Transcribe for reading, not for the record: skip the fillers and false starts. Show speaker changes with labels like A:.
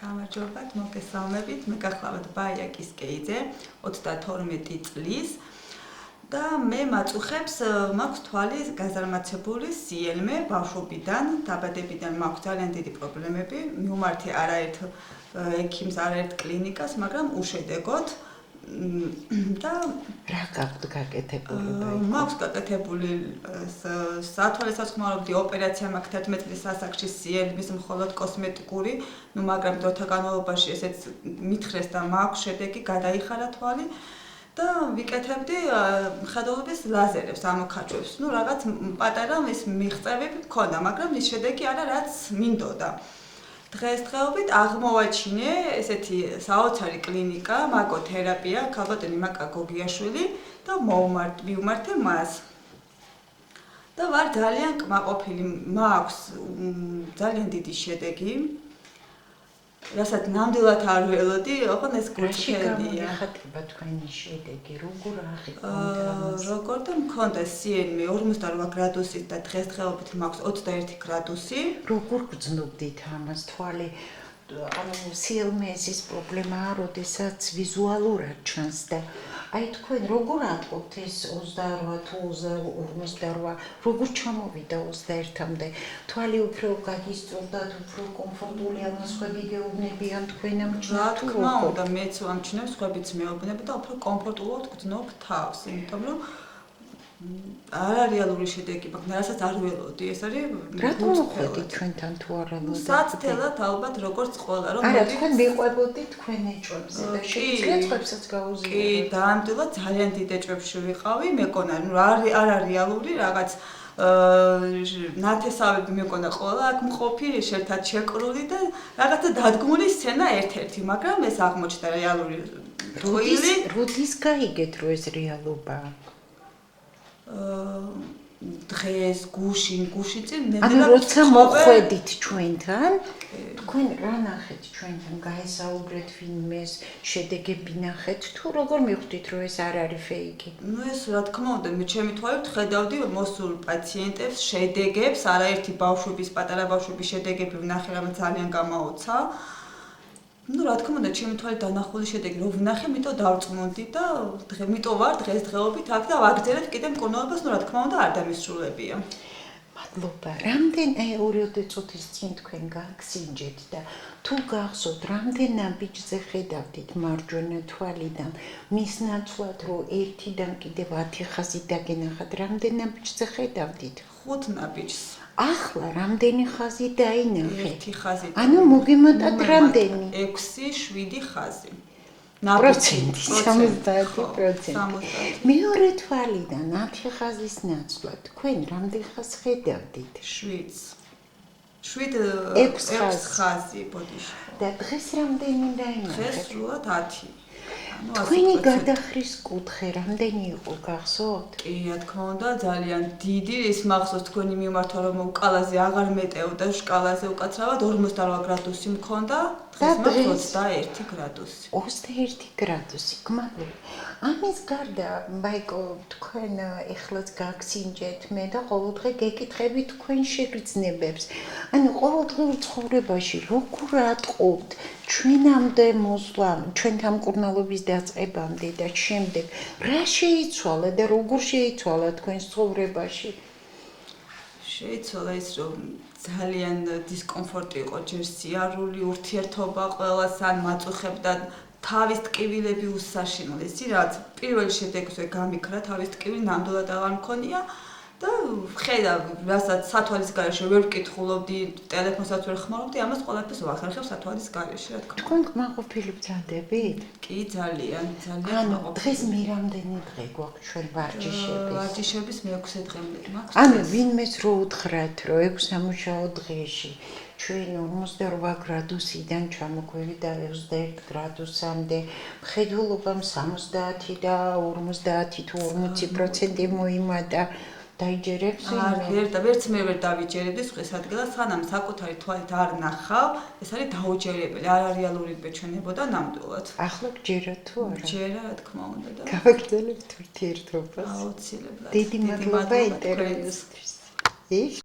A: გამარჯობათ, მოგესალმებით. მე გახლავთ ბაია კისკეიძე, 32 წლის და მე მაწუხებს მაქვს თვალი გაზარმაცებული სიელმე ბავშვობიდან, დაბადებიდან მაქვს ძალიან დიდი პრობლემები. მივმართე არაერთ ექიმს, არაერთ კლინიკას, მაგრამ უშედეგოდ და
B: რა გაქვთ გაკეთებული ბაიკო?
A: მაქვს გაკეთებული სათვალე სასხმარობდი ოპერაცია მაქვს 11 წლის ასაკში სიელმის მხოლოდ კოსმეტიკური, მაგრამ დროთა განმავლობაში ესეც მითხრეს და მაქვს შედეგი, გადაიხარა თვალი და ვიკეთებდი მხედველობის ლაზერებს, ამოქაჩვებს. რაღაც პატარა ის მიღწევები მქონდა, მაგრამ ის შედეგი არა რაც მინდოდა. დღესდღეობით აღმოვაჩინე ესეთი საოცარი კლინიკა, მაგოთერაპია, ქალბატონი მაკა გოგიაშვილი და მივმართე მას. და ვარ ძალიან კმაყოფილი, მაქვს ძალიან დიდი შედეგი. რასაც ნამდვილად არ ველოდი, ოღონდ ეს გულწრფელია.
B: ხატება თქვენი შედეგი, როგორ აღიქვამთ?
A: როგორ და მქონდა სიელმე 48 გრადუსით და დღესდღეობით მაქვს 21 გრადუსი.
B: როგორ გრძნობდით ამას თვალი? ანუ სიელმეს პრობლემაა, როდესაც ვიზუალურად ჩანს და აი თქვენ როგორ ატყობთ ეს 28 თუ 48, როგორ ჩამოვიდა 21-მდე? თვალი უფრო გაგისწორდათ, უფრო კომფორტული ამასხვები გეუბნებიან თქვენ ამ
A: რა თქმა უნდა, მეც ვამჩნევ, სხვაებიც მეუბნები და უფრო კომფორტულად გრძნობ თავს, იმიტომ რომ არარეალური შედეგი მაქვს, რასაც არ ველოდი, ეს არის
B: რატომ მოხვედით ჩვენთან თუ არ ველოდით?
A: საცდელად ალბათ როგორც ყველა, რომ
B: არა, თქვენ მიყვებოდით თქვენ ეჭვებზე და შეიძლება ხვებსაც გაუზიაროთ.
A: კი, დაამდვილად ძალიან დიდ ეჭვებში ვიყავი, მეკონა, არ რეალური რაღაც ნათესავები მეკონა ყველა აქ მყოფი, ერთად შეკრული და რაღაცა დადგმული სცენა ერთ-ერთი, მაგრამ ეს აღმოჩნდა რეალური.
B: როდის გაიგეთ, რომ ეს რეალობაა?
A: დღეს გუშინ წინ
B: ანუ როცა მოხვედით ჩვენთან, თქვენ რა ნახეთ ჩვენთან, გაესაუბრეთ ვინმეს, შედეგები ნახეთ თუ როგორ მივხვდით რომ ეს არ არის ფეიკი?
A: ეს რა თქმა უნდა, მე ჩემი თვალით ხედავდი მოსულ პაციენტებს, შედეგებს, არაერთი ბავშვების, პატარა ბავშვების შედეგები ვნახე, რამაც ძალიან გამაოცა. რა თქმა უნდა, ჩემი თვალით დანახული შედეგი რო ვნახე, მითო დავწმუნდი და მითო ვარ დღესდღეობით აქ და ვაგრძელებ კიდე მკურნალობას, რა თქმა უნდა, არ დამისრულებია.
B: მადლობა. რამდენი 2 წუთის წინ თქვენ გაგსინჯეთ და თუ გახსოვთ, რამდენ ნაბიჯზე ხედავდით მარჯვენა თვალიდან, მის ნაცვლად რომ 1-დან კიდევ 10 ხაზი დაგენახათ, რამდენ ნაბიჯზე ხედავდით?
A: 5 ნაბიჯს.
B: ახლა რამდენი ხაზი დაინახეთ?
A: 1 ხაზი.
B: ანუ მოგემატათ რამდენი?
A: 6-7 ხაზი.
B: პროცენტი 70%. მეორე თვალიდან 10 ხაზის ნაცვლად თქვენ რამდენ ხაზს ხედავდით?
A: 7 ხაზი ბოდიში.
B: და დღეს რამდენი დაინახეთ?
A: დღეს სულად 10.
B: თქვენი გადახრის კუთხე რამდენი იყო გახსოვთ?
A: კი, რა თქმა უნდა, ძალიან დიდი. ის მახსოვს თქვენი მიმართვა, რომ უკალაზე აღარ მეტეოდა, შკალაზე უკაცრავად 48 გრადუსი მქონდა, დღეს მაქვს 21 გრადუსი.
B: 21 გრადუსი, გმადლობთ. ამის გარდა, ბაიკო, თქვენ ეხლაც გაგსინჯეთ მე და ყოველდღე გეკითხებით თქვენ შეგრძნებებს. ანუ ყოველდღიურ ცხოვრებაში როგორ ატყობთ ჩვენამდე მოსვლამ, ჩვენთან მკურნალობის დაწყებამდე და შემდეგ, რა შეიცვალა და როგორ შეიცვალა თქვენს ცხოვრებაში?
A: შეიცვალა ის, რომ ძალიან დისკომფორტი იყო, ჯერ სიარული, ურთიერთობა ყველასთან მაწუხებდა, თავის ტკივილები უსაშინო. ისი რაც პირველ შედეგზე გამიქრა, თავის ტკივილი ნამდვილად აღარ მქონია და ხედავ, რასაც სათვალის გარეშე ვერ ვკითხულობდი, ტელეფონსაც ვერ ხმარობდი, ამას ყველაფერს ვახერხებ სათვალის გარეშე, რა თქმა უნდა.
B: თქვენ კმაყოფილი ბრძანდებით?
A: კი, ძალიან
B: ანუ დღეს მე რამდენი დღე გვაქვს ჩვენ ვარჯიშების?
A: ვარჯიშების მე-6 დღემდე მაქვს.
B: ანუ ვინმეს რო უთხრათ, რომ 6 სამუშაო დღეში ჩვენ 48 გრადუსიდან ჩამოგვივიდა და 21 გრადუსამდე, მხედველობამ 70 და 50 თუ 40% მოიმატა. დაიჯერებს
A: ვერც მე ვერ დავიჯერებდი სხვის ადგილას, სანამ საკუთარი თვალით არ ნახავ, ეს არის დაუჯერებელი, არარეალური ბეჩვენებოდა ნამდვილად.
B: ახლა გჯერათ თუ არა?
A: ჯერა, რა თქმა უნდა და
B: გავაგრძელებთ ურთიერთობას.
A: აუცილებლად.
B: დიდი მადლობა ინტერვიუსთვის.